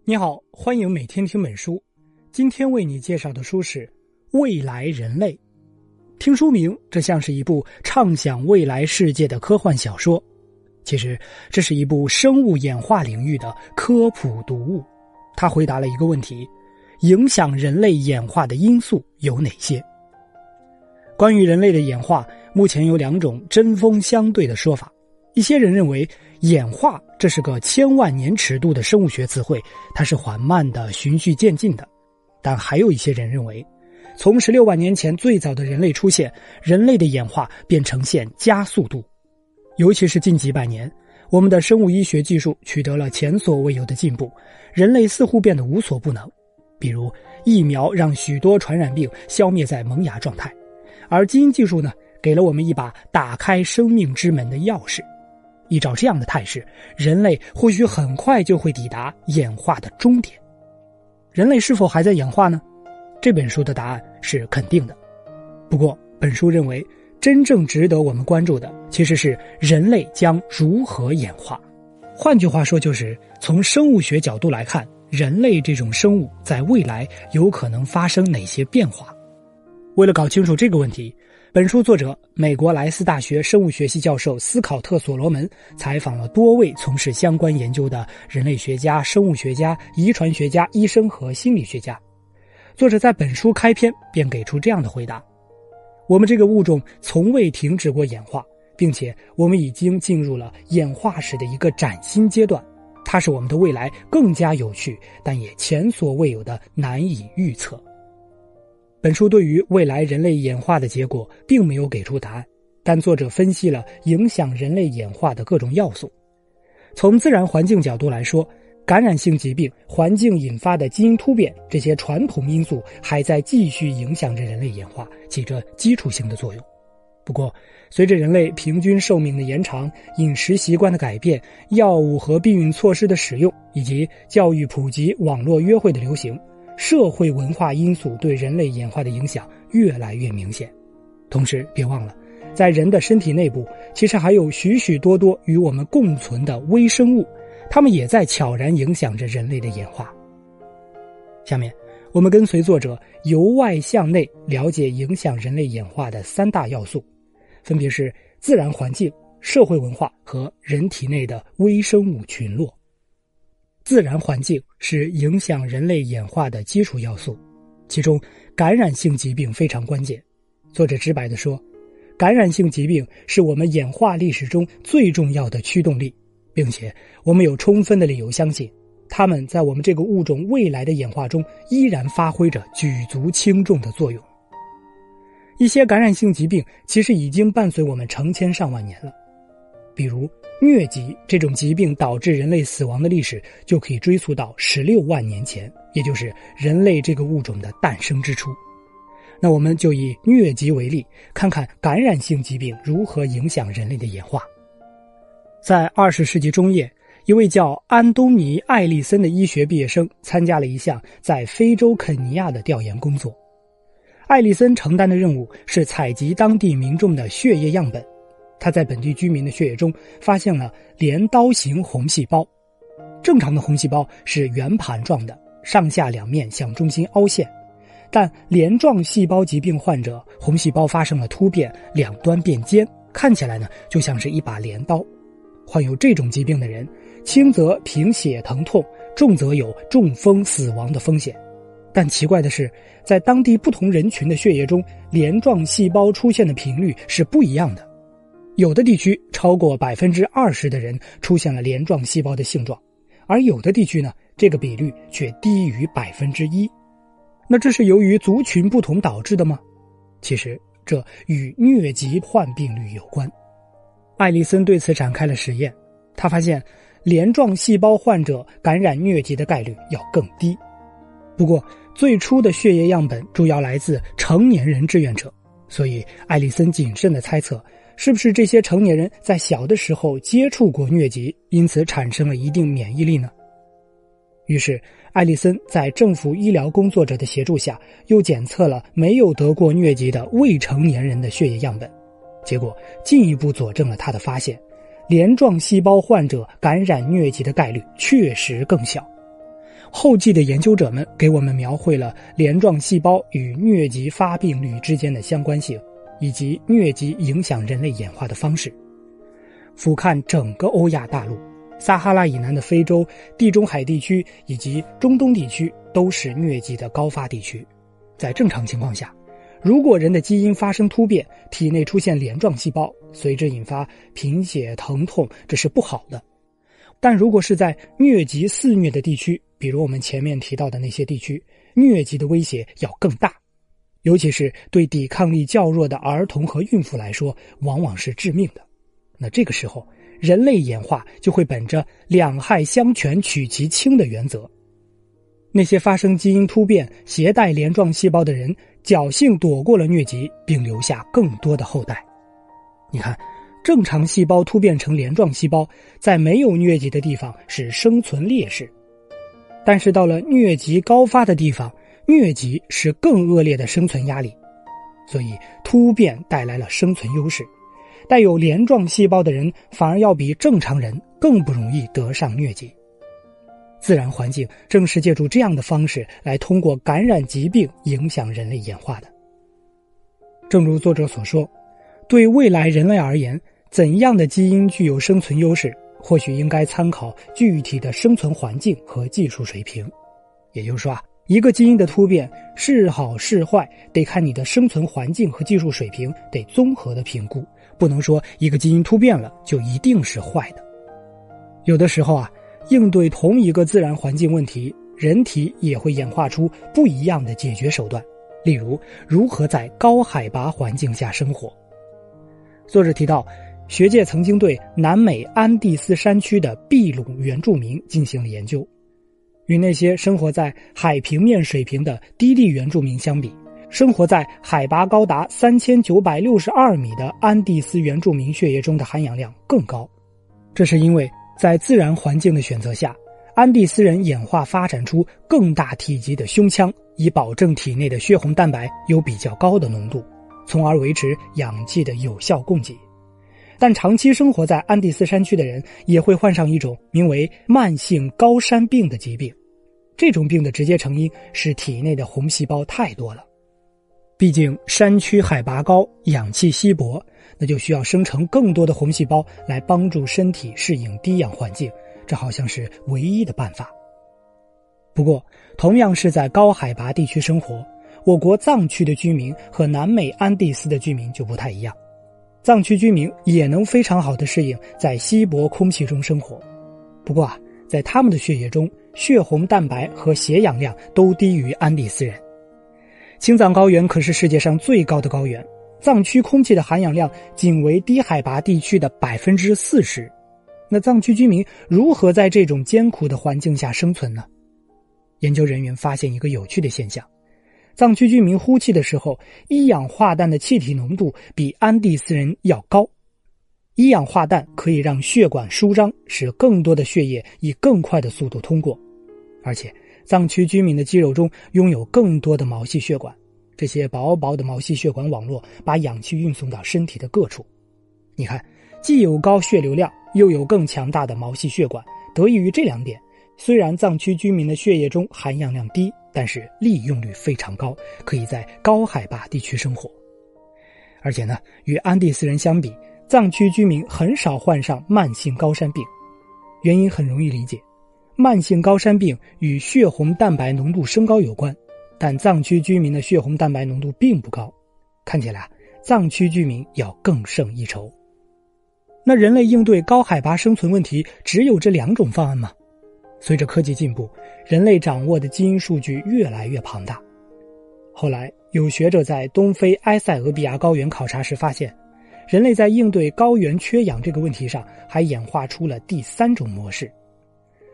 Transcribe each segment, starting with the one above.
你好，欢迎每天听本书。今天为你介绍的书是《未来人类》。听书名，这像是一部畅想未来世界的科幻小说。其实，这是一部生物演化领域的科普读物。它回答了一个问题：影响人类演化的因素有哪些？关于人类的演化，目前有两种针锋相对的说法。一些人认为演化这是个千万年尺度的生物学词汇，它是缓慢的、循序渐进的。但还有一些人认为，从16万年前最早的人类出现，人类的演化便呈现加速度。尤其是近几百年，我们的生物医学技术取得了前所未有的进步，人类似乎变得无所不能。比如疫苗让许多传染病消灭在萌芽状态，而基因技术呢，给了我们一把打开生命之门的钥匙。依照这样的态势，人类或许很快就会抵达演化的终点。人类是否还在演化呢？这本书的答案是肯定的。不过，本书认为，真正值得我们关注的其实是人类将如何演化。换句话说，就是从生物学角度来看，人类这种生物在未来有可能发生哪些变化。为了搞清楚这个问题，本书作者美国莱斯大学生物学系教授斯考特·所罗门采访了多位从事相关研究的人类学家、生物学家、遗传学家、医生和心理学家。作者在本书开篇便给出这样的回答：我们这个物种从未停止过演化，并且我们已经进入了演化史的一个崭新阶段，它使我们的未来更加有趣，但也前所未有的难以预测。本书对于未来人类演化的结果并没有给出答案，但作者分析了影响人类演化的各种要素。从自然环境角度来说，感染性疾病、环境引发的基因突变，这些传统因素还在继续影响着人类演化，起着基础性的作用。不过，随着人类平均寿命的延长、饮食习惯的改变、药物和避孕措施的使用，以及教育普及、网络约会的流行，社会文化因素对人类演化的影响越来越明显。同时，别忘了，在人的身体内部，其实还有许许多多与我们共存的微生物，它们也在悄然影响着人类的演化。下面，我们跟随作者由外向内了解影响人类演化的三大要素，分别是自然环境、社会文化和人体内的微生物群落。自然环境是影响人类演化的基础要素，其中感染性疾病非常关键。作者直白地说，感染性疾病是我们演化历史中最重要的驱动力，并且我们有充分的理由相信，它们在我们这个物种未来的演化中依然发挥着举足轻重的作用。一些感染性疾病其实已经伴随我们成千上万年了，比如疟疾这种疾病导致人类死亡的历史就可以追溯到16万年前，也就是人类这个物种的诞生之初。那我们就以疟疾为例，看看感染性疾病如何影响人类的演化。在20世纪中叶，一位叫安东尼·艾利森的医学毕业生参加了一项在非洲肯尼亚的调研工作。艾利森承担的任务是采集当地民众的血液样本，他在本地居民的血液中发现了镰刀型红细胞。正常的红细胞是圆盘状的，上下两面向中心凹陷，但镰状细胞疾病患者红细胞发生了突变，两端变尖，看起来呢就像是一把镰刀。患有这种疾病的人，轻则贫血疼痛，重则有中风死亡的风险。但奇怪的是，在当地不同人群的血液中，镰状细胞出现的频率是不一样的。有的地区超过 20% 的人出现了镰状细胞的性状，而有的地区呢，这个比率却低于 1%。 那这是由于族群不同导致的吗？其实这与疟疾患病率有关。艾利森对此展开了实验，他发现镰状细胞患者感染疟疾的概率要更低。不过最初的血液样本主要来自成年人志愿者，所以艾利森谨慎地猜测，是不是这些成年人在小的时候接触过疟疾，因此产生了一定免疫力呢？于是艾利森在政府医疗工作者的协助下，又检测了没有得过疟疾的未成年人的血液样本，结果进一步佐证了他的发现，镰状细胞患者感染疟疾的概率确实更小。后继的研究者们给我们描绘了镰状细胞与疟疾发病率之间的相关性，以及疟疾影响人类演化的方式。俯瞰整个欧亚大陆，撒哈拉以南的非洲、地中海地区以及中东地区都是疟疾的高发地区。在正常情况下，如果人的基因发生突变，体内出现镰状细胞，随之引发贫血、疼痛，这是不好的。但如果是在疟疾肆虐的地区，比如我们前面提到的那些地区，疟疾的威胁要更大，尤其是对抵抗力较弱的儿童和孕妇来说，往往是致命的。那这个时候，人类演化就会本着两害相权取其轻的原则。那些发生基因突变、携带镰状细胞的人，侥幸躲过了疟疾，并留下更多的后代。你看，正常细胞突变成镰状细胞，在没有疟疾的地方是生存劣势，但是到了疟疾高发的地方，疟疾是更恶劣的生存压力，所以突变带来了生存优势。带有镰状细胞的人反而要比正常人更不容易得上疟疾。自然环境正是借助这样的方式来通过感染疾病影响人类演化的。正如作者所说，对未来人类而言，怎样的基因具有生存优势，或许应该参考具体的生存环境和技术水平。也就是说一个基因的突变是好是坏，得看你的生存环境和技术水平，得综合的评估，不能说一个基因突变了就一定是坏的。有的时候应对同一个自然环境问题，人体也会演化出不一样的解决手段，例如如何在高海拔环境下生活。作者提到，学界曾经对南美安第斯山区的秘鲁原住民进行了研究，与那些生活在海平面水平的低地原住民相比，生活在海拔高达3962米的安第斯原住民血液中的含氧量更高。这是因为在自然环境的选择下，安第斯人演化发展出更大体积的胸腔，以保证体内的血红蛋白有比较高的浓度，从而维持氧气的有效供给。但长期生活在安第斯山区的人也会患上一种名为慢性高山病的疾病，这种病的直接成因是体内的红细胞太多了。毕竟山区海拔高，氧气稀薄，那就需要生成更多的红细胞来帮助身体适应低氧环境，这好像是唯一的办法。不过同样是在高海拔地区生活，我国藏区的居民和南美安第斯的居民就不太一样。藏区居民也能非常好的适应在稀薄空气中生活，不过在他们的血液中，血红蛋白和血氧量都低于安第斯人。青藏高原可是世界上最高的高原，藏区空气的含氧量仅为低海拔地区的 40%。 那藏区居民如何在这种艰苦的环境下生存呢？研究人员发现一个有趣的现象，藏区居民呼气的时候，一氧化氮的气体浓度比安第斯人要高。一氧化氮可以让血管舒张，使更多的血液以更快的速度通过。而且藏区居民的肌肉中拥有更多的毛细血管，这些薄薄的毛细血管网络把氧气运送到身体的各处。你看，既有高血流量，又有更强大的毛细血管，得益于这两点，虽然藏区居民的血液中含氧量低，但是利用率非常高，可以在高海拔地区生活。而且呢，与安第斯人相比，藏区居民很少患上慢性高山病。原因很容易理解，慢性高山病与血红蛋白浓度升高有关，但藏区居民的血红蛋白浓度并不高，看起来藏区居民要更胜一筹。那人类应对高海拔生存问题只有这两种方案吗？随着科技进步，人类掌握的基因数据越来越庞大。后来有学者在东非埃塞俄比亚高原考察时发现，人类在应对高原缺氧这个问题上还演化出了第三种模式。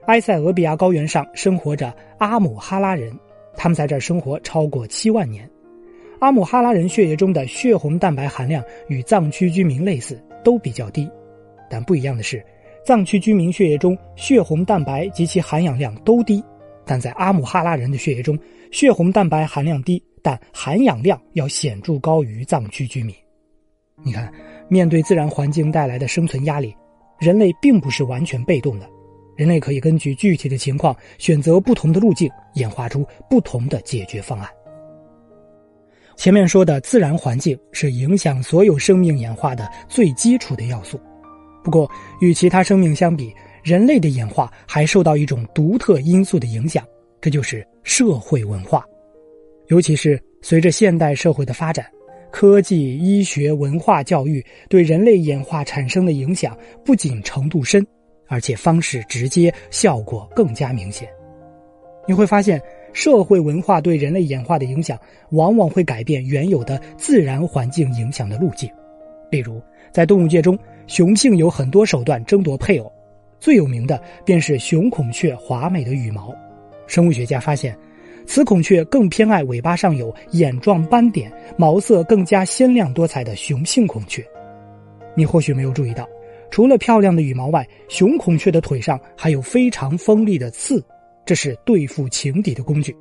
埃塞俄比亚高原上生活着阿姆哈拉人，他们在这儿生活超过7万年。阿姆哈拉人血液中的血红蛋白含量与藏区居民类似，都比较低。但不一样的是，藏区居民血液中血红蛋白及其含氧量都低，但在阿姆哈拉人的血液中，血红蛋白含量低，但含氧量要显著高于藏区居民。你看，面对自然环境带来的生存压力，人类并不是完全被动的。人类可以根据具体的情况选择不同的路径，演化出不同的解决方案。前面说的自然环境是影响所有生命演化的最基础的要素。不过，与其他生命相比，人类的演化还受到一种独特因素的影响，这就是社会文化。尤其是随着现代社会的发展，科技、医学、文化、教育对人类演化产生的影响不仅程度深，而且方式直接，效果更加明显。你会发现，社会文化对人类演化的影响往往会改变原有的自然环境影响的路径。例如，在动物界中，雄性有很多手段争夺配偶，最有名的便是雄孔雀华美的羽毛。生物学家发现，雌孔雀更偏爱尾巴上有眼状斑点、毛色更加鲜亮多彩的雄性孔雀。你或许没有注意到，除了漂亮的羽毛外，雄孔雀的腿上还有非常锋利的刺，这是对付情敌的工具。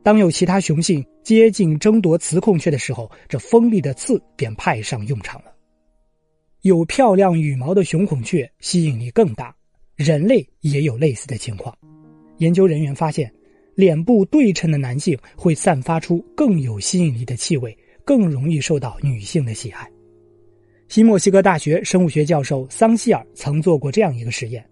当有其他雄性接近争夺雌孔雀的时候，这锋利的刺便派上用场了。有漂亮羽毛的雄孔雀吸引力更大，人类也有类似的情况。研究人员发现，脸部对称的男性会散发出更有吸引力的气味，更容易受到女性的喜爱。新墨西哥大学生物学教授桑希尔曾做过这样一个实验，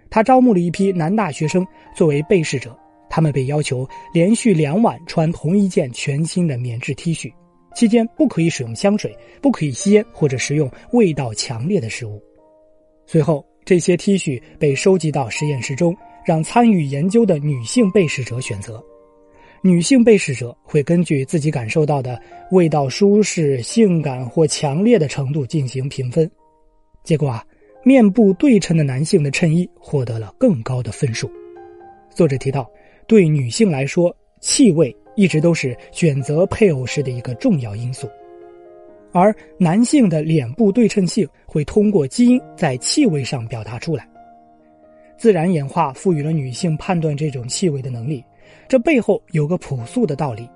他招募了一批男大学生作为被试者，他们被要求连续2晚穿同一件全新的棉质 T 恤，期间不可以使用香水，不可以吸烟或者食用味道强烈的食物。随后，这些 T 恤被收集到实验室中，让参与研究的女性被试者选择。女性被试者会根据自己感受到的味道舒适、性感或强烈的程度进行评分。结果面部对称的男性的衬衣获得了更高的分数。作者提到，对女性来说，气味一直都是选择配偶时的一个重要因素，而男性的脸部对称性会通过基因在气味上表达出来。自然演化赋予了女性判断这种气味的能力，这背后有个朴素的道理：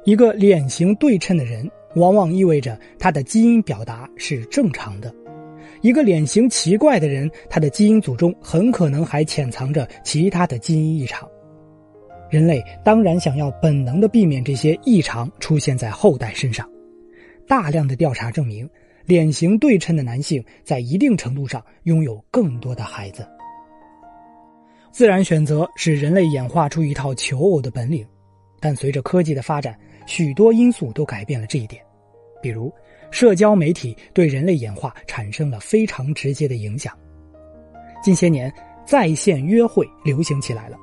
一个脸型对称的人，往往意味着他的基因表达是正常的；一个脸型奇怪的人，他的基因组中很可能还潜藏着其他的基因异常。人类当然想要本能地避免这些异常出现在后代身上。大量的调查证明，脸型对称的男性在一定程度上拥有更多的孩子。自然选择是人类演化出一套求偶的本领，但随着科技的发展，许多因素都改变了这一点。比如，社交媒体对人类演化产生了非常直接的影响。近些年，在线约会流行起来了。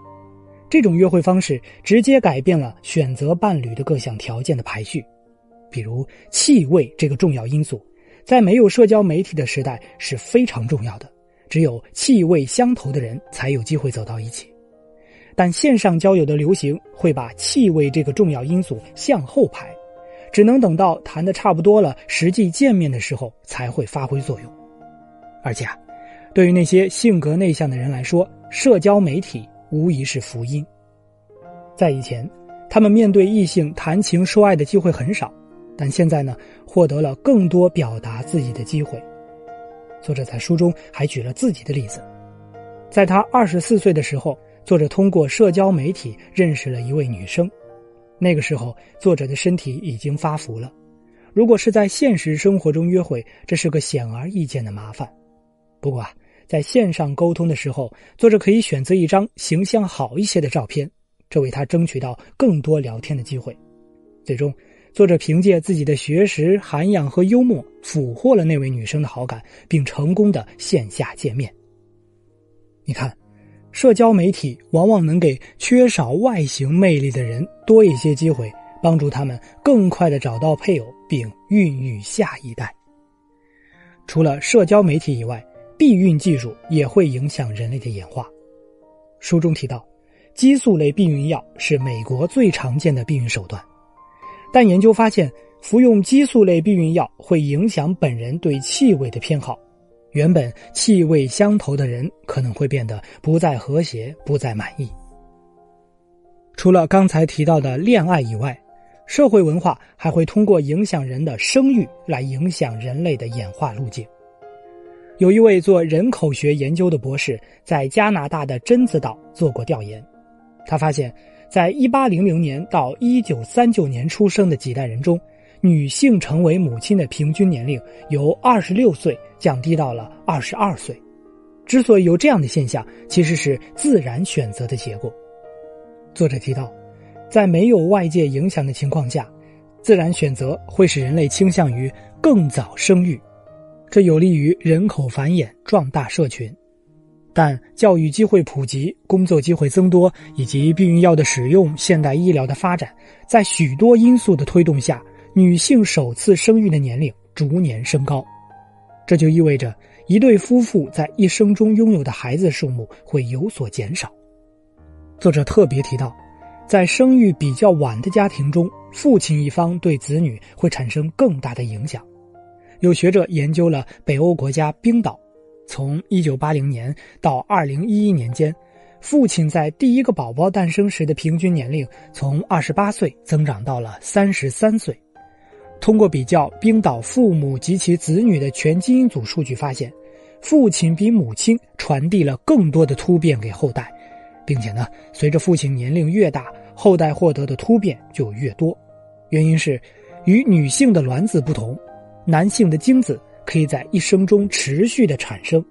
这种约会方式直接改变了选择伴侣的各项条件的排序。比如，气味这个重要因素，在没有社交媒体的时代是非常重要的。只有气味相投的人才有机会走到一起。但线上交友的流行会把气味这个重要因素向后排，只能等到谈得差不多了，实际见面的时候才会发挥作用。而且对于那些性格内向的人来说，社交媒体无疑是福音。在以前，他们面对异性谈情说爱的机会很少，但现在呢，获得了更多表达自己的机会。作者在书中还举了自己的例子，在他24岁的时候，作者通过社交媒体认识了一位女生。那个时候，作者的身体已经发福了，如果是在现实生活中约会，这是个显而易见的麻烦。不过在线上沟通的时候，作者可以选择一张形象好一些的照片，这为他争取到更多聊天的机会。最终，作者凭借自己的学识、涵养和幽默俘获了那位女生的好感，并成功的线下见面。你看，社交媒体往往能给缺少外形魅力的人多一些机会，帮助他们更快地找到配偶并孕育下一代。除了社交媒体以外，避孕技术也会影响人类的演化。书中提到，激素类避孕药是美国最常见的避孕手段，但研究发现，服用激素类避孕药会影响本人对气味的偏好，原本气味相投的人可能会变得不再和谐，不再满意。除了刚才提到的恋爱以外，社会文化还会通过影响人的生育来影响人类的演化路径。有一位做人口学研究的博士在加拿大的榛子岛做过调研，他发现在1800年到1939年出生的几代人中，女性成为母亲的平均年龄由26岁降低到了22岁。之所以有这样的现象，其实是自然选择的结果。作者提到，在没有外界影响的情况下，自然选择会使人类倾向于更早生育，这有利于人口繁衍，壮大社群。但教育机会普及、工作机会增多以及避孕药的使用、现代医疗的发展，在许多因素的推动下，女性首次生育的年龄逐年升高。这就意味着一对夫妇在一生中拥有的孩子数目会有所减少。作者特别提到，在生育比较晚的家庭中，父亲一方对子女会产生更大的影响。有学者研究了北欧国家冰岛，从1980年到2011年间，父亲在第一个宝宝诞生时的平均年龄从28岁增长到了33岁。通过比较冰岛父母及其子女的全基因组数据发现，父亲比母亲传递了更多的突变给后代，并且呢，随着父亲年龄越大，后代获得的突变就越多。原因是与女性的卵子不同，男性的精子可以在一生中持续的产生，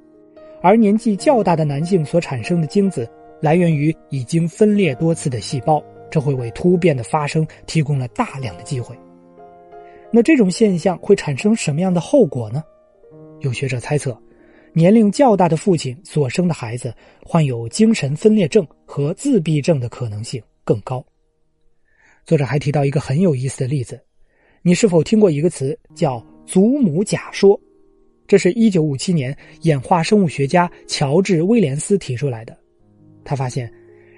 而年纪较大的男性所产生的精子来源于已经分裂多次的细胞，这会为突变的发生提供了大量的机会。那这种现象会产生什么样的后果呢？有学者猜测，年龄较大的父亲所生的孩子患有精神分裂症和自闭症的可能性更高。作者还提到一个很有意思的例子，你是否听过一个词叫祖母假说？这是1957年演化生物学家乔治·威廉斯提出来的。他发现，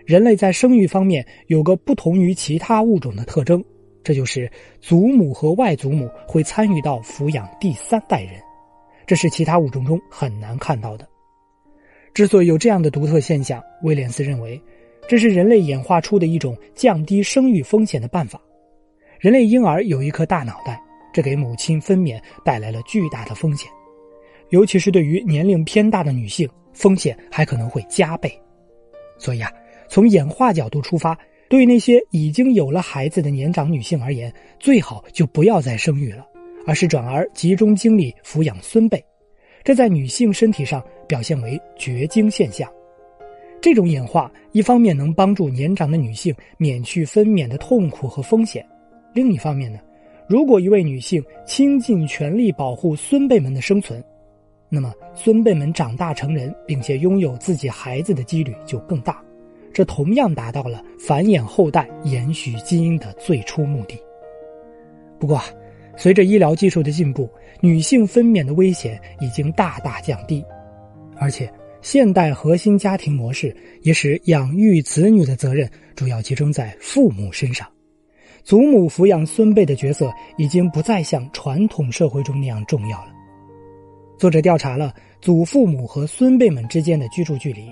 人类在生育方面有个不同于其他物种的特征，这就是祖母和外祖母会参与到抚养第三代人，这是其他物种中很难看到的。之所以有这样的独特现象，威廉斯认为，这是人类演化出的一种降低生育风险的办法。人类婴儿有一颗大脑袋，这给母亲分娩带来了巨大的风险，尤其是对于年龄偏大的女性，风险还可能会加倍。所以从演化角度出发，对于那些已经有了孩子的年长女性而言，最好就不要再生育了，而是转而集中精力抚养孙辈。这在女性身体上表现为绝经现象。这种演化一方面能帮助年长的女性免去分娩的痛苦和风险，另一方面呢，如果一位女性倾尽全力保护孙辈们的生存，那么孙辈们长大成人并且拥有自己孩子的几率就更大，这同样达到了繁衍后代、延续基因的最初目的。不过随着医疗技术的进步，女性分娩的危险已经大大降低，而且现代核心家庭模式也使养育子女的责任主要集中在父母身上。祖母抚养孙辈的角色已经不再像传统社会中那样重要了。作者调查了祖父母和孙辈们之间的居住距离，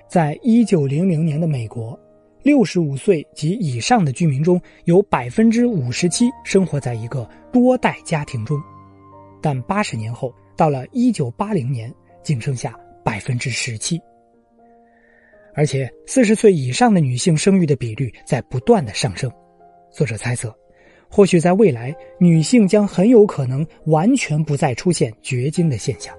在1900年的美国，65岁及以上的居民中有 57% 生活在一个多代家庭中，但80年后，到了1980年，仅剩下 17%。而且40岁以上的女性生育的比率在不断的上升。作者猜测，或许在未来，女性将很有可能完全不再出现绝经的现象。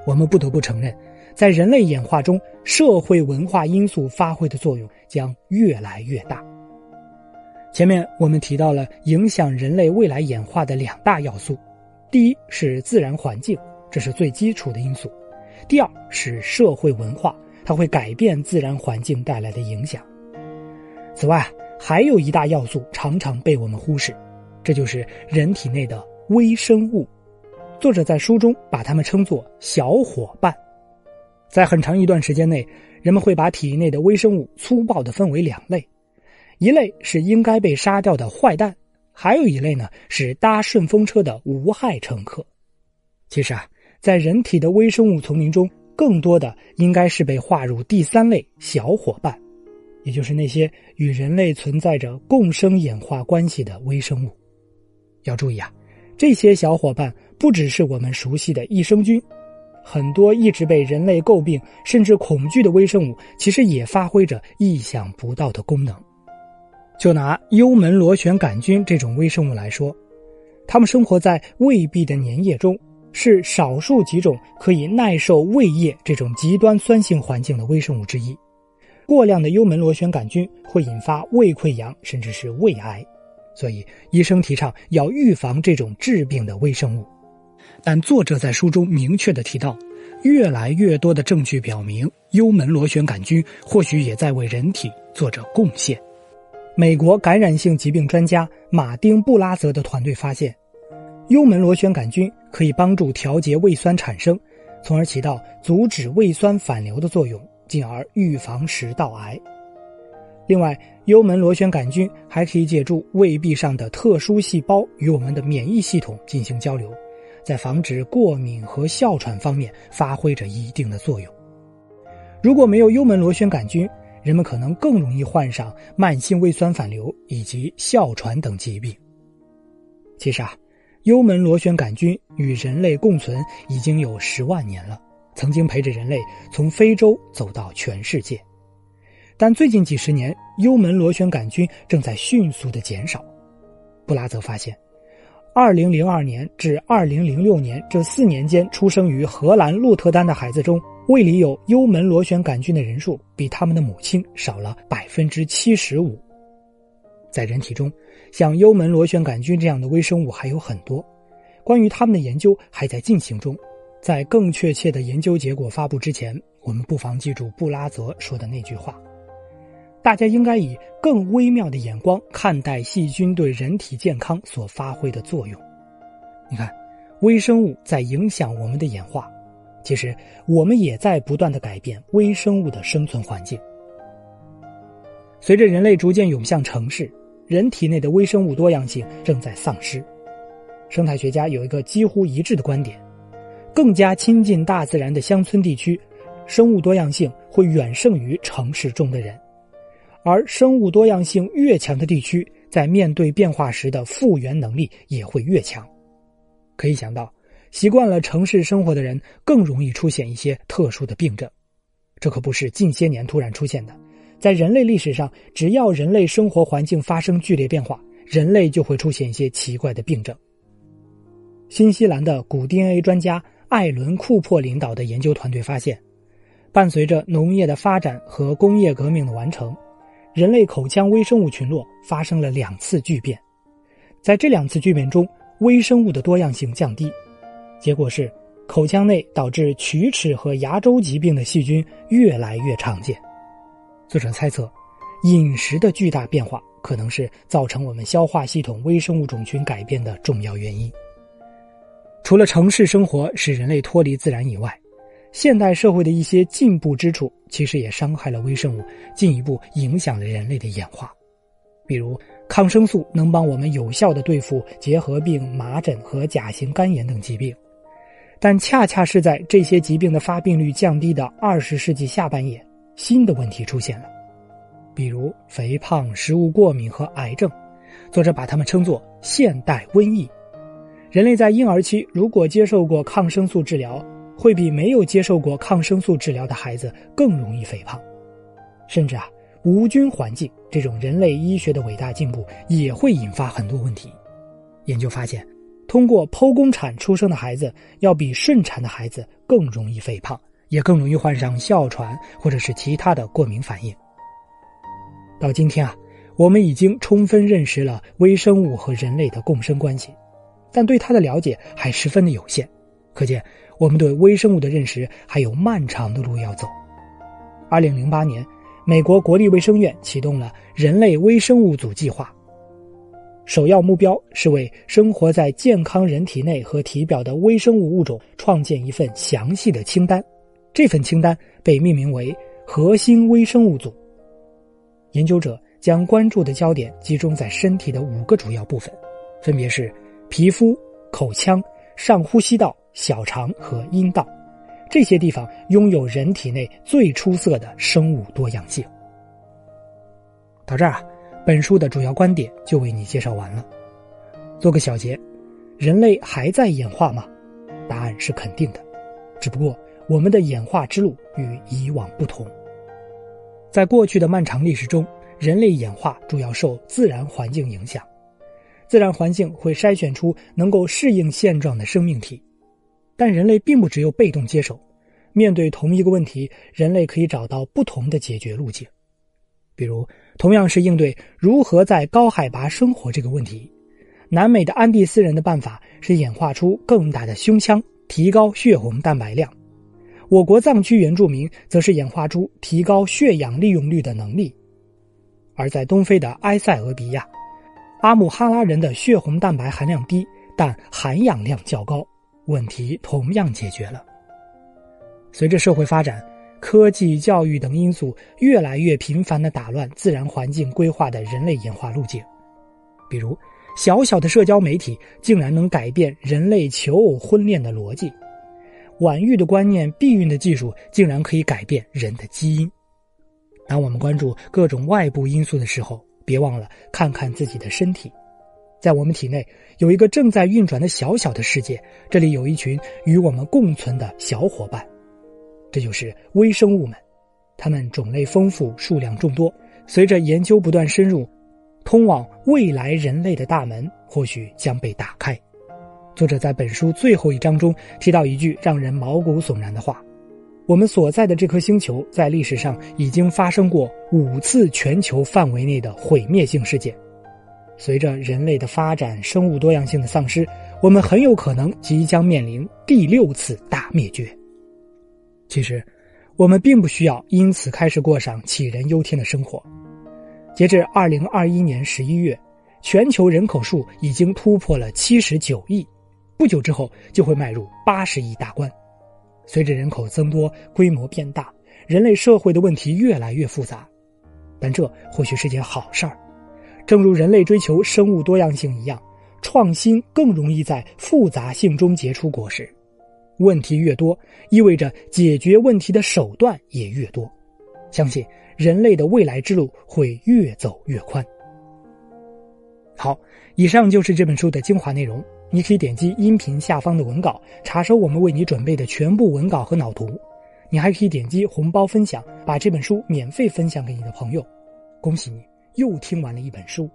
我们不得不承认，在人类演化中，社会文化因素发挥的作用将越来越大。前面我们提到了影响人类未来演化的两大要素，第一是自然环境，这是最基础的因素；第二是社会文化，它会改变自然环境带来的影响。此外，还有一大要素常常被我们忽视，这就是人体内的微生物。作者在书中把它们称作小伙伴。在很长一段时间内，人们会把体内的微生物粗暴地分为两类，一类是应该被杀掉的坏蛋，还有一类呢是搭顺风车的无害乘客。其实在人体的微生物丛林中，更多的应该是被划入第三类小伙伴，也就是那些与人类存在着共生演化关系的微生物。要注意这些小伙伴不只是我们熟悉的益生菌，很多一直被人类诟病甚至恐惧的微生物，其实也发挥着意想不到的功能。就拿幽门螺旋杆菌这种微生物来说，它们生活在胃壁的粘液中，是少数几种可以耐受胃液这种极端酸性环境的微生物之一。过量的幽门螺旋杆菌会引发胃溃疡甚至是胃癌，所以医生提倡要预防这种致病的微生物。但作者在书中明确地提到，越来越多的证据表明，幽门螺旋杆菌或许也在为人体做着贡献。美国感染性疾病专家马丁·布拉泽的团队发现，幽门螺旋杆菌可以帮助调节胃酸产生，从而起到阻止胃酸反流的作用，进而预防食道癌。另外，幽门螺旋杆菌还可以借助胃壁上的特殊细胞与我们的免疫系统进行交流，在防止过敏和哮喘方面发挥着一定的作用。如果没有幽门螺旋杆菌，人们可能更容易患上慢性胃酸反流以及哮喘等疾病。其实幽门螺旋杆菌与人类共存已经有10万年了，曾经陪着人类从非洲走到全世界。但最近几十年，幽门螺旋杆菌正在迅速地减少。布拉泽发现，2002年至2006年这4年间出生于荷兰鹿特丹的孩子中，胃里有幽门螺旋杆菌的人数比他们的母亲少了75%。在人体中，像幽门螺旋杆菌这样的微生物还有很多，关于它们的研究还在进行中。在更确切的研究结果发布之前，我们不妨记住布拉泽说的那句话：大家应该以更微妙的眼光看待细菌对人体健康所发挥的作用。你看，微生物在影响我们的演化，其实我们也在不断地改变微生物的生存环境。随着人类逐渐涌向城市，人体内的微生物多样性正在丧失。生态学家有一个几乎一致的观点：更加亲近大自然的乡村地区，生物多样性会远胜于城市中的人。而生物多样性越强的地区，在面对变化时的复原能力也会越强。可以想到，习惯了城市生活的人更容易出现一些特殊的病症。这可不是近些年突然出现的，在人类历史上，只要人类生活环境发生剧烈变化，人类就会出现一些奇怪的病症。新西兰的古 DNA 专家艾伦·库珀领导的研究团队发现，伴随着农业的发展和工业革命的完成，人类口腔微生物群落发生了2次巨变。在这2次巨变中，微生物的多样性降低，结果是口腔内导致龋齿和牙周疾病的细菌越来越常见。作者猜测，饮食的巨大变化可能是造成我们消化系统微生物种群改变的重要原因。除了城市生活使人类脱离自然以外，现代社会的一些进步之处其实也伤害了微生物，进一步影响了人类的演化。比如抗生素能帮我们有效地对付结核病、麻疹和甲型肝炎等疾病，但恰恰是在这些疾病的发病率降低的20世纪下半叶，新的问题出现了，比如肥胖、食物过敏和癌症。作者把它们称作现代瘟疫。人类在婴儿期如果接受过抗生素治疗，会比没有接受过抗生素治疗的孩子更容易肥胖。甚至无菌环境这种人类医学的伟大进步也会引发很多问题。研究发现，通过剖宫产出生的孩子要比顺产的孩子更容易肥胖，也更容易患上哮喘或者是其他的过敏反应。到今天我们已经充分认识了微生物和人类的共生关系，但对它的了解还十分的有限，可见我们对微生物的认识还有漫长的路要走。2008年，美国国立卫生院启动了人类微生物组计划，首要目标是为生活在健康人体内和体表的微生物物种创建一份详细的清单，这份清单被命名为核心微生物组。研究者将关注的焦点集中在身体的5个主要部分，分别是皮肤、口腔、上呼吸道、小肠和阴道。这些地方拥有人体内最出色的生物多样性。到这儿本书的主要观点就为你介绍完了。做个小结，人类还在演化吗？答案是肯定的。只不过我们的演化之路与以往不同。在过去的漫长历史中，人类演化主要受自然环境影响。自然环境会筛选出能够适应现状的生命体，但人类并不只有被动接受，面对同一个问题，人类可以找到不同的解决路径。比如，同样是应对如何在高海拔生活这个问题，南美的安第斯人的办法是演化出更大的胸腔，提高血红蛋白量；我国藏区原住民则是演化出提高血氧利用率的能力。而在东非的埃塞俄比亚，阿姆哈拉人的血红蛋白含量低，但含氧量较高，问题同样解决了。随着社会发展，科技、教育等因素越来越频繁地打乱自然环境规划的人类演化路径。比如，小小的社交媒体竟然能改变人类求偶婚恋的逻辑；晚育的观念、避孕的技术竟然可以改变人的基因。当我们关注各种外部因素的时候，别忘了看看自己的身体。在我们体内有一个正在运转的小小的世界，这里有一群与我们共存的小伙伴，这就是微生物们。它们种类丰富，数量众多，随着研究不断深入，通往未来人类的大门或许将被打开。作者在本书最后一章中提到一句让人毛骨悚然的话：我们所在的这颗星球在历史上已经发生过5次全球范围内的毁灭性事件。随着人类的发展，生物多样性的丧失，我们很有可能即将面临第6次大灭绝。其实，我们并不需要因此开始过上杞人忧天的生活。截至2021年11月，全球人口数已经突破了79亿，不久之后就会迈入80亿大关。随着人口增多，规模变大，人类社会的问题越来越复杂，但这或许是件好事儿。正如人类追求生物多样性一样，创新更容易在复杂性中结出果实。问题越多，意味着解决问题的手段也越多。相信人类的未来之路会越走越宽。好，以上就是这本书的精华内容。你可以点击音频下方的文稿，查收我们为你准备的全部文稿和脑图。你还可以点击红包分享，把这本书免费分享给你的朋友。恭喜你，又听完了一本书。